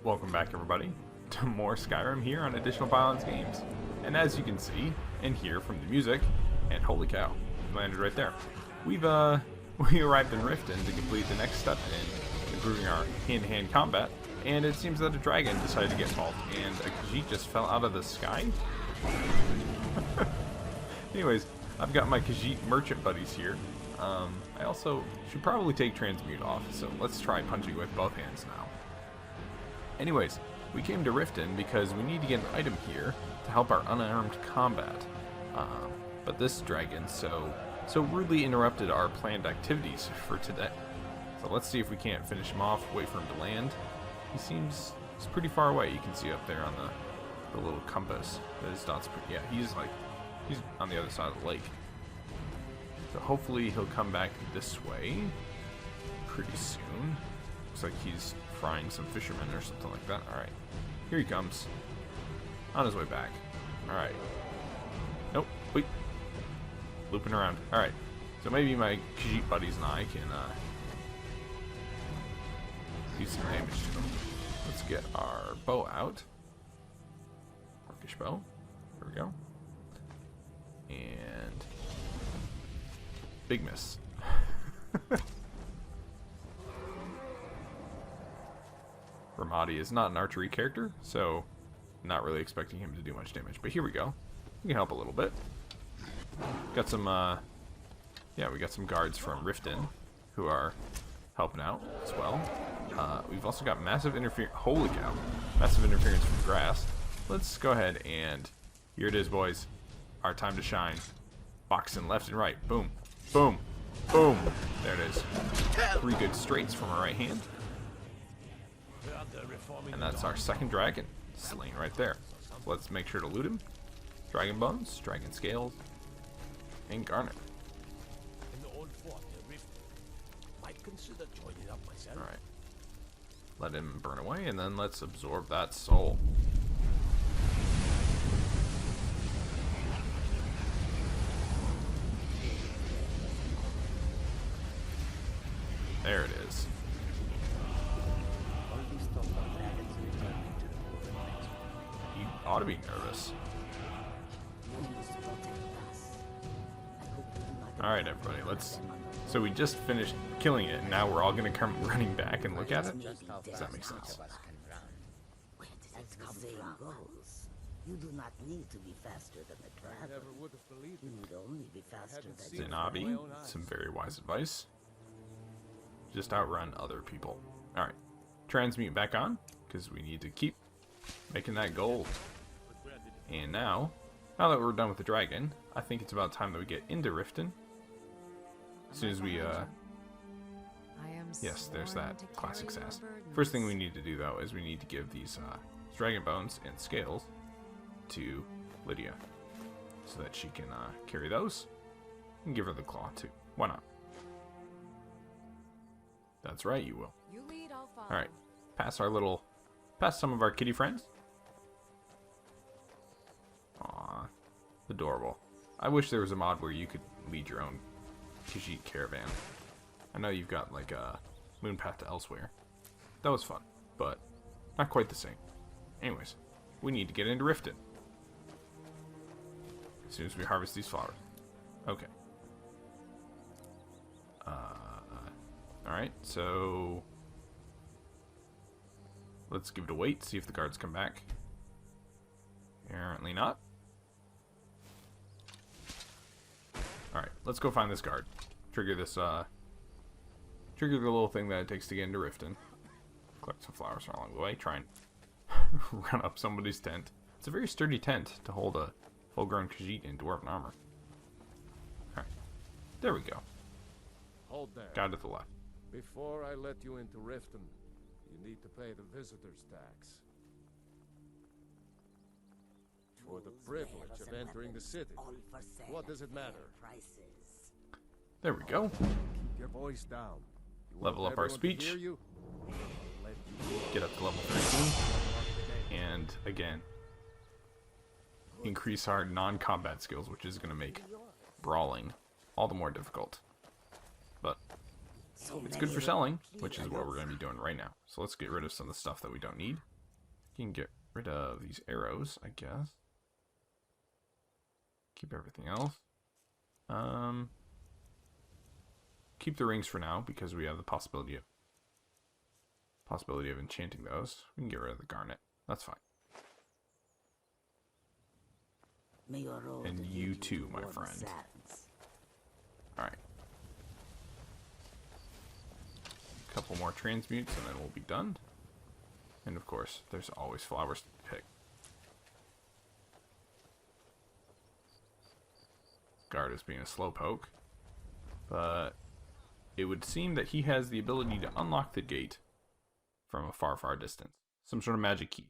Welcome back, everybody, to more Skyrim here on Additional Violence Games. And as you can see and hear from the music, and holy cow, we landed right there. We arrived in Riften to complete the next step in improving our hand-to-hand combat, and it seems that a dragon decided to get involved, and a Khajiit just fell out of the sky. Anyways, I've got my Khajiit merchant buddies here. I also should probably take transmute off, so let's try punching with both hands now. Anyways, we came to Riften because we need to get an item here to help our unarmed combat. But this dragon so rudely interrupted our planned activities for today. So let's see if we can't finish him off, wait for him to land. He's pretty far away. You can see up there on the little compass that his dots. Yeah, he's on the other side of the lake. So hopefully he'll come back this way pretty soon. Looks like he's frying some fishermen or something like that. Alright. Here he comes. On his way back. Alright. Nope. Wait. Looping around. Alright. So maybe my Khajiit buddies and I can do some damage to them. Let's get our bow out. Orcish bow. There we go. And big miss. Ramadi is not an archery character, so not really expecting him to do much damage. But here we go. We can help a little bit. Got some, yeah, we got some guards from Riften who are helping out as well. We've also got massive interference. Holy cow! Massive interference from grass. Let's go ahead and here it is, boys. Our time to shine. Boxing left and right. Boom, boom, boom. There it is. 3 good straights from our right hand. And that's our second dragon, slain right there. So let's make sure to loot him. Dragon bones, dragon scales, and garnet. Alright. Let him burn away, and then let's absorb that soul. There it is. You ought to be nervous. Alright, everybody, let's... So we just finished killing it, and now we're all going to come running back and look at it? Does that make sense? You do not need to be faster than the traveler. You need only be faster than Zanabi, some very wise advice. Just outrun other people. Alright, transmute back on, because we need to keep making that gold. And now that we're done with the dragon, I think it's about time that we get into Riften. As soon as we, yes, there's that classic sass. First thing we need to do, though, is we need to give these dragon bones and scales to Lydia, so that she can carry those, and give her the claw, too. Why not? That's right, you will. Alright, past some of our kitty friends. Aww, adorable. I wish there was a mod where you could lead your own Khajiit caravan. I know you've got like a moon path to elsewhere. That was fun, but not quite the same. Anyways, we need to get into Riften as soon as we harvest these flowers. Okay. Alright, so let's give it a wait, see if the guards come back. Apparently not. Alright, let's go find this guard. Trigger this, trigger the little thing that it takes to get into Riften. Collect some flowers along the way. Try and run up somebody's tent. It's a very sturdy tent to hold a full-grown Khajiit in dwarven armor. Alright, there we go. Hold there. Guy to the left. Before I let you into Riften, you need to pay the visitor's tax. For the privilege of entering the city. What does it matter? There we go. Keep your voice down. Level up our speech. Get up to level 13. And again, increase our non-combat skills, which is going to make brawling all the more difficult. But It's good for selling, which is what we're going to be doing right now. So let's get rid of some of the stuff that we don't need. You can get rid of these arrows, I guess. Keep everything else. Keep the rings for now because we have the possibility of enchanting those. We can get rid of the garnet. That's fine. And you too, my friend. Alright. A couple more transmutes and then we'll be done. And of course, there's always flowers to pick. Guard is being a slowpoke. But it would seem that he has the ability to unlock the gate from a far, far distance. Some sort of magic key.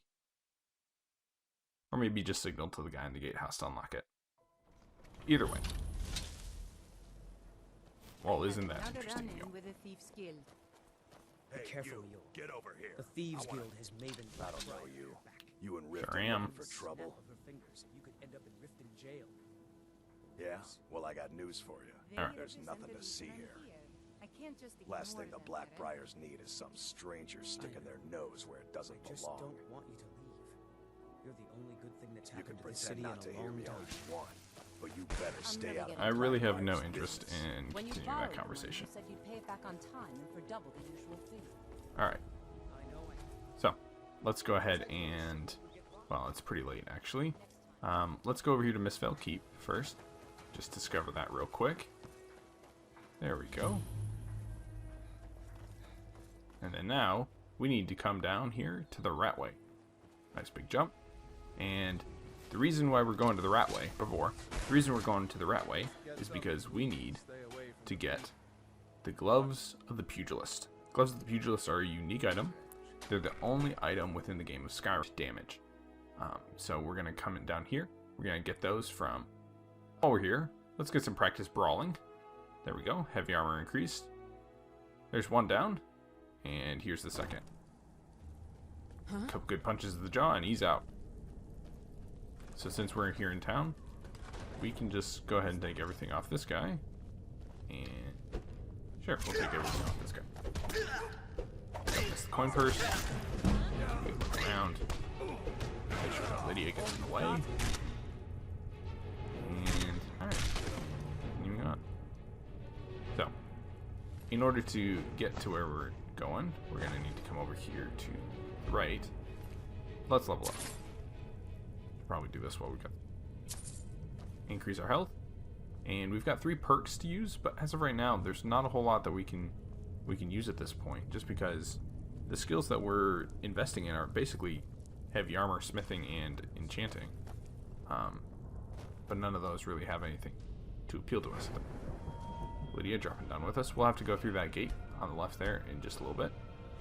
Or maybe just signal to the guy in the gatehouse to unlock it. Either way. Well, isn't that interesting, yo? Be careful, you. Get over here. The Thieves Guild has Maven. I don't know you. You and Riften Sure am. for trouble. You could end up in Riften jail. Yeah? Well, I got news for you. Alright. There's nothing to see here. Last thing the Blackbriars need is some stranger sticking their nose where it doesn't I just belong. don't want you to leave. You're the only good thing that's You can happened to this pretend city in not to a hear long me all time. you want, but you better stay out of I really have no Blackbriar's interest business. in When you continuing that borrowed the money, conversation. you said you'd pay it back on time and for double the usual fee. Alright. So, let's go ahead and... Well, it's pretty late, actually. Let's go over here to Mistfell Keep first. Just discover that real quick. There we go. And then now, we need to come down here to the Ratway. Nice big jump. And the reason why we're going to the Ratway, is because we need to get the Gloves of the Pugilist. Gloves of the Pugilist are a unique item. They're the only item within the game of Skyrim damage. So we're going to come in down here. We're going to get those from... While we're here, let's get some practice brawling. There we go. Heavy armor increased. There's one down. And here's the second. Couple good punches to the jaw and he's out. So since we're here in town, we can just go ahead and take everything off this guy. And sure, we'll take everything off this guy. That's the coin purse. Look around. Make sure that Lydia gets in the way. And alright. Moving on. So, in order to get to where we're going, we're going to need to come over here to the right. Let's level up. Probably do this while we go. Increase our health. And we've got 3 perks to use, but as of right now, there's not a whole lot that we can use at this point, just because the skills that we're investing in are basically heavy armor, smithing, and enchanting. But none of those really have anything to appeal to us. Lydia dropping down with us. We'll have to go through that gate on the left there in just a little bit.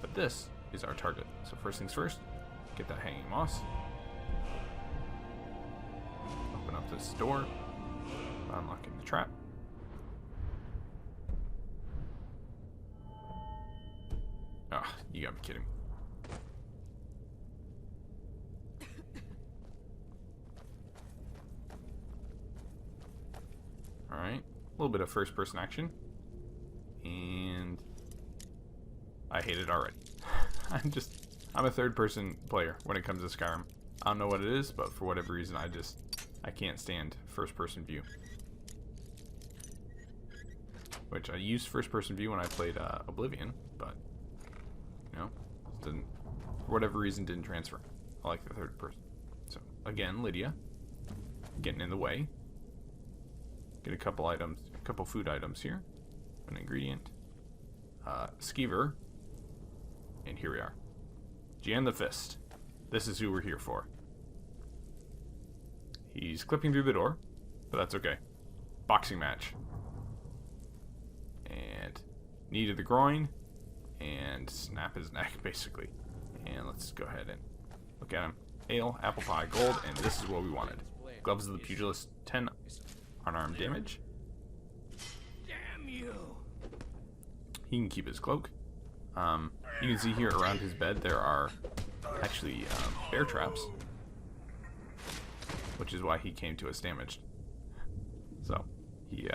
But this is our target. So first things first, get that hanging moss. Open up this door. Unlocking the trap. Ah, you gotta be kidding me. Alright, a little bit of first person action. And I hate it already. I'm a third person player when it comes to Skyrim. I don't know what it is, but for whatever reason I can't stand first person view. Which I used first person view when I played Oblivion, but you know, for whatever reason didn't transfer. I like the third person. So again, Lydia getting in the way. Get a couple items, a couple food items here. An ingredient. Skeever. And here we are. Jan the Fist. This is who we're here for. He's clipping through the door, but that's okay. Boxing match. And knee to the groin. And snap his neck, basically. And let's go ahead and look at him. Ale, apple pie, gold, and this is what we wanted. Gloves of the Pugilist, 10 unarmed damage. Damn you! He can keep his cloak. You can see here around his bed there are actually bear traps, which is why he came to us damaged. So he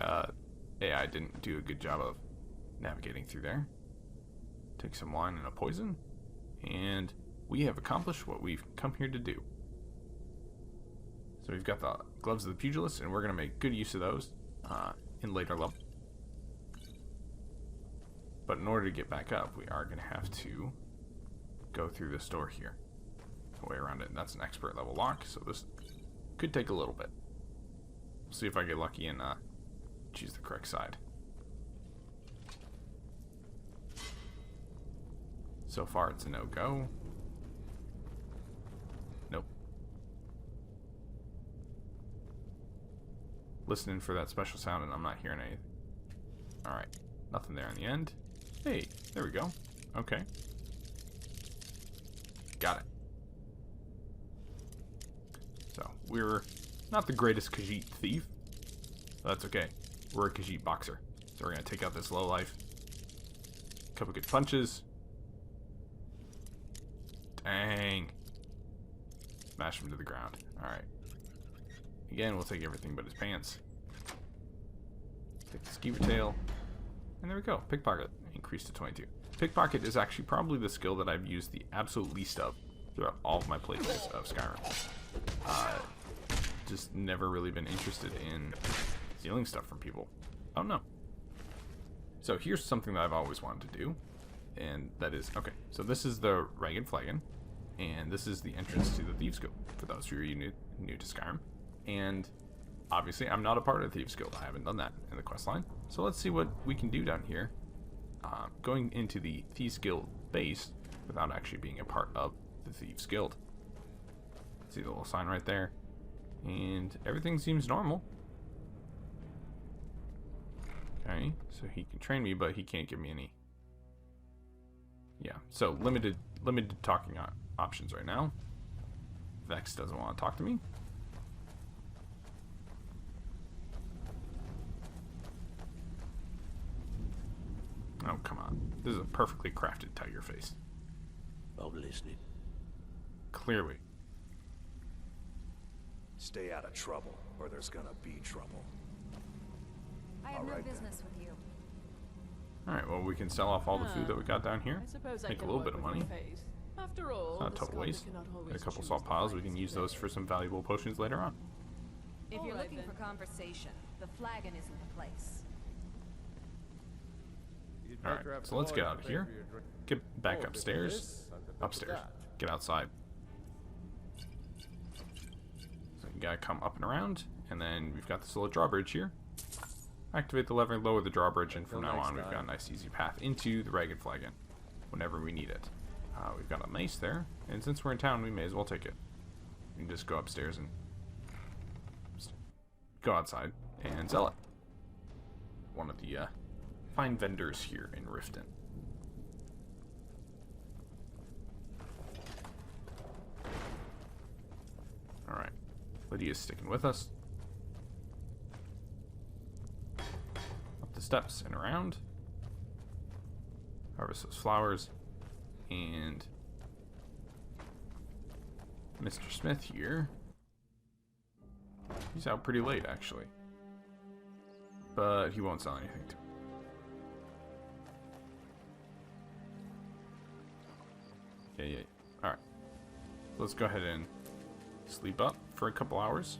AI didn't do a good job of navigating through there. take some wine and a poison, and we have accomplished what we've come here to do. So we've got the gloves of the pugilist, and we're going to make good use of those in later level. But in order to get back up, we are going to have to go through this door here. Way around it, and that's an expert level lock, so this could take a little bit. We'll see if I get lucky and choose the correct side. So far, it's a no-go. Nope. Listening for that special sound, and I'm not hearing anything. Alright, nothing there in the end. Hey, there we go. Okay. Got it. So, we're not the greatest Khajiit thief. But that's okay. We're a Khajiit boxer. So we're going to take out this lowlife. Couple good punches. Dang. Smash him to the ground. Alright. Again, we'll take everything but his pants. Take the skeever tail. And there we go. Pickpocket. Increased to 22. Pickpocket is actually probably the skill that I've used the absolute least of throughout all of my playthroughs of Skyrim. Just never really been interested in stealing stuff from people. Oh no. So here's something that I've always wanted to do. And that is, okay, so this is the Ragged Flagon. And this is the entrance to the Thieves Guild, for those who are new to Skyrim. And obviously I'm not a part of the Thieves Guild. I haven't done that in the questline. So let's see what we can do down here. Going into the Thieves Guild base without actually being a part of the Thieves Guild. See the little sign right there? And everything seems normal. Okay, so he can train me, but he can't give me any. Yeah, so limited talking options right now. Vex doesn't want to talk to me. Oh, come on. This is a perfectly crafted tiger face. I'm listening. Clearly. Stay out of trouble, or there's gonna be trouble. I have no Alright then. business with you. Alright, well, we can sell off all the food that we got down here. I suppose I Make a can little work bit of with money. your fate. After all, It's not a the total scholar waste. cannot always Get a couple choose salt the piles. We finest can use those for some valuable potions later on. If All you're right, looking then. for conversation, the flagon isn't the place. Alright, so let's get out of here. Get back upstairs. Upstairs. Get outside. So you gotta come up and around, and then we've got this little drawbridge here. Activate the lever, lower the drawbridge, and from now on we've got a nice easy path into the Ragged Flagon whenever we need it. We've got a mace there, and since we're in town, we may as well take it. We can just go upstairs and go outside and sell it. One of the fine vendors here in Riften. Alright, Lydia's sticking with us. Up the steps and around. Harvest those flowers. And Mr. Smith here. He's out pretty late, actually. But he won't sell anything to me. Yeah. Alright. Let's go ahead and sleep up for a couple hours.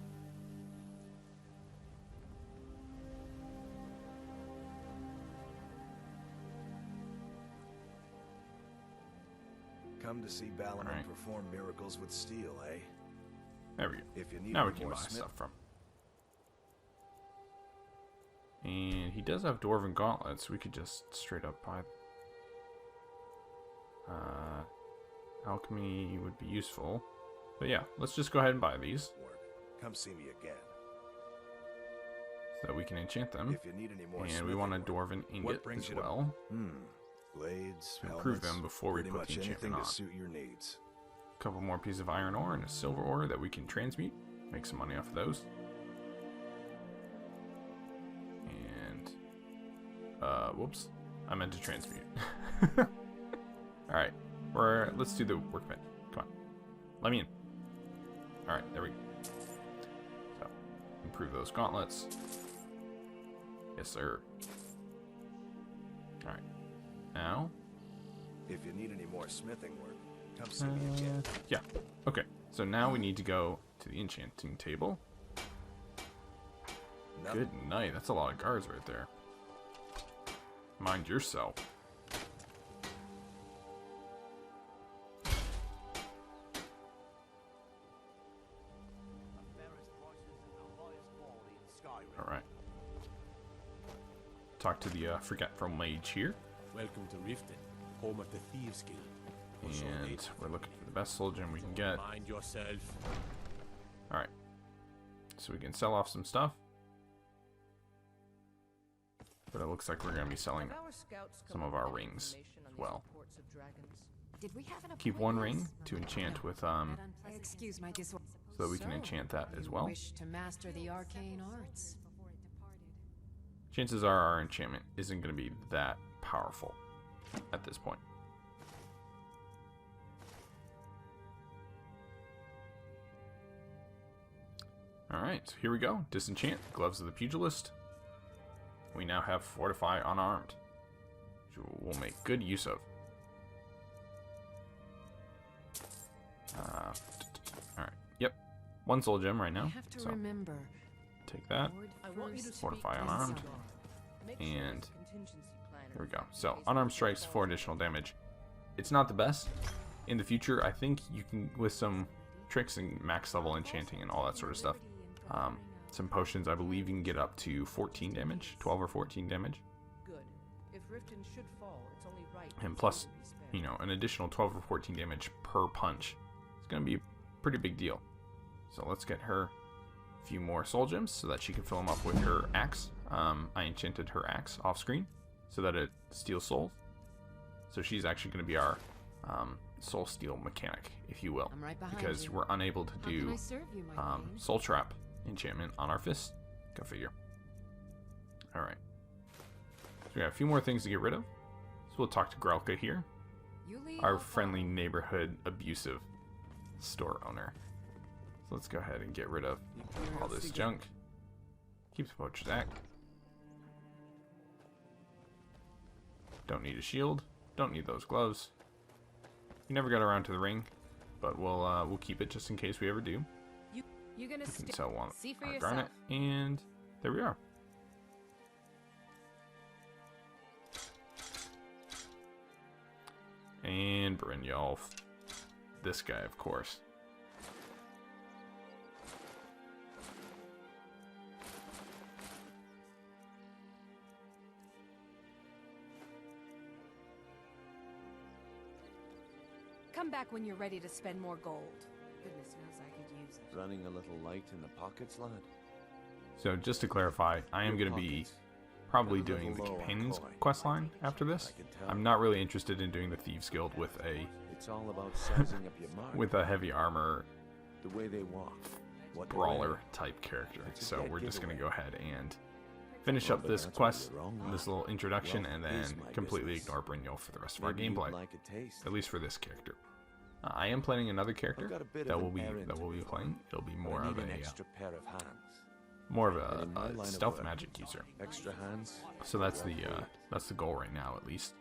Come to see Balamon Alright. perform miracles with steel, eh? There we go. If you need Now we any can more buy smith- stuff from. And he does have dwarven gauntlets. We could just straight up buy. Alchemy would be useful. But yeah, let's just go ahead and buy these Work. Come see me again. so that we can enchant them. If you need any more And we want a smithing work, dwarven what ingot brings as you to- well. Blades, Improve helmets, them before we pretty put much the anything enchantment to on. suit your needs. A couple more pieces of iron ore and a silver ore that we can transmute. Make some money off of those. And whoops. I meant to transmute. Alright. Let's do the workbench. Come on. Let me in. Alright, there we go. So, improve those gauntlets. Yes, sir. Alright. Now, If you need any more smithing work, come see me again. Yeah. Okay. So now we need to go to the enchanting table. Good night. That's a lot of guards right there. Mind yourself. Alright. Talk to the forgetful mage here. Welcome to Riften, home of the Thieves Guild. And we're looking for the best soul gem we can get. Mind yourself. Alright. So we can sell off some stuff. But it looks like we're going to be selling some of our rings as well. Did we have an Keep one ring to enchant with, Excuse my so that we can enchant that as well. wish to master the arcane arts. Chances are our enchantment isn't going to be that powerful at this point. Alright, so here we go. Disenchant, Gloves of the Pugilist. We now have Fortify Unarmed, which we'll make good use of. Alright, yep. One soul gem right now. I have to So remember. take that. First, Fortify Unarmed. And here we go. So, Unarmed Strikes, 4 additional damage. It's not the best. In the future, I think you can, with some tricks and max level enchanting and all that sort of stuff, some potions, I believe you can get up to 14 damage, 12 or 14 damage. Good. If Riften should fall, it's only right. And plus, you know, an additional 12 or 14 damage per punch. It's going to be a pretty big deal. So let's get her a few more soul gems so that she can fill them up with her axe. I enchanted her axe off screen so that it steals souls. So she's actually going to be our soul steal mechanic, if you will. I'm right behind because you. we're unable to How can do I serve you, my queen? soul trap enchantment on our fists. Go figure. Alright. So we got a few more things to get rid of. So we'll talk to Grelka here, You lead, our I'll friendly follow. neighborhood abusive store owner. So let's go ahead and get rid of all this junk. Keep the poacher's act. Don't need a shield. Don't need those gloves. We never got around to the ring, but we'll keep it just in case we ever do. You're gonna We can sell one see for our yourself. garnet, and there we are. And Brynjolf. This guy, of course. Come back when you're ready to spend more gold. Goodness knows I could use it. Running a little light in the pockets, lad? So just to clarify, I am going to be probably doing the companion's quest line after this. I'm not really interested in doing the Thieves Guild with a It's all about sizing up your mark. with a heavy armor The way they walk. What they brawler wear. type character. It's a So dead we're just going to giveaway. go ahead and finish Oh, up but this that's what quest, you're wrong, this lad. little introduction, and Wealth then is my completely business. ignore Brynjolf for the rest of Maybe our you'd gameplay. like a taste. At least for this character. I am planning another character got a bit that of will an be errand to playing. It'll be But more I of need an a extra pair of hands. And in my line of stealth work, magic user. Extra hands. So that's the goal right now, at least.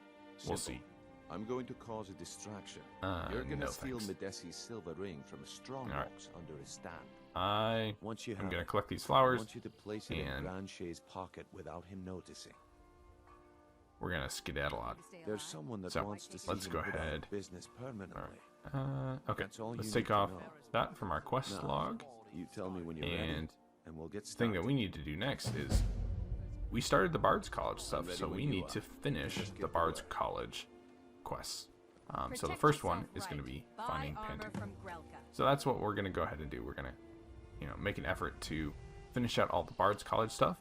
We'll see. Simple. I'm going to cause a distraction. You're gonna No steal thanks. Medesi's silver ring from a strong Alright. box under his stand. I Once you am have gonna it, collect these I flowers. want you to place it in and- Granche's pocket without him noticing. We're gonna skedaddle out. There's someone that So, wants to see let's him go put out of ahead. business permanently. Okay. That's all Let's you take need to off know. that from our quest Now, log. You tell me when you're ready, And and we'll get the thing started. that we need to do next is we started the Bard's College stuff, ready so when we you need are. to finish Just the get to Bard's work. College quests. So the Protect first one yourself is going to right. be Buy finding armor Panting. from Grelka. So that's what we're going to go ahead and do. We're going to, make an effort to finish out all the Bard's College stuff.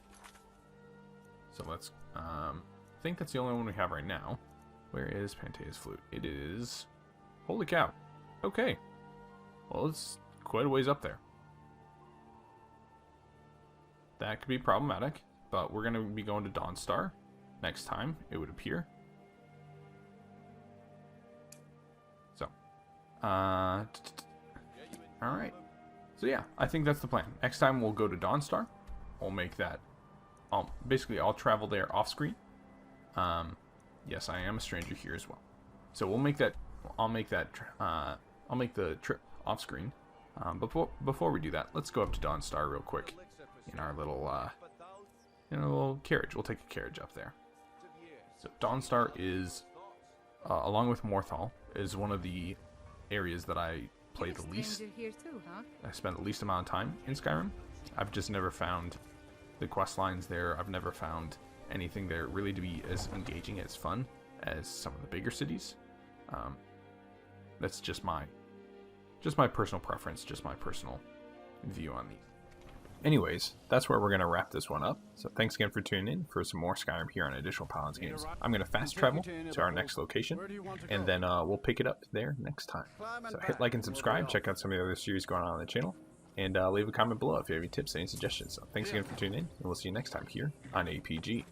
So let's, I think that's the only one we have right now. Where is Pantea's flute? It is, holy cow. Okay. Well, it's quite a ways up there. That could be problematic, but we're going to be going to Dawnstar next time, it would appear. So, alright. So yeah, I think that's the plan. Next time we'll go to Dawnstar. We'll make that, basically I'll travel there off screen. Yes, I am a stranger here as well. So we'll make that. I'll make the trip off screen. Before we do that, let's go up to Dawnstar real quick in our little carriage. We'll take a carriage up there. So Dawnstar is, along with Morthal, is one of the areas that I play the least. Here too, huh? I spent the least amount of time in Skyrim. I've just never found the quest lines there. I've never found anything there really to be as engaging, as fun as some of the bigger cities. That's just my personal preference, just my personal view on these. Anyways, that's where we're going to wrap this one up. So thanks again for tuning in for some more Skyrim here on Additional Paladins Games. I'm going to fast travel to our next location, and then we'll pick it up there next time. So hit like and subscribe, check out some of the other series going on the channel, and leave a comment below if you have any tips, any suggestions. So thanks again for tuning in, and we'll see you next time here on APG.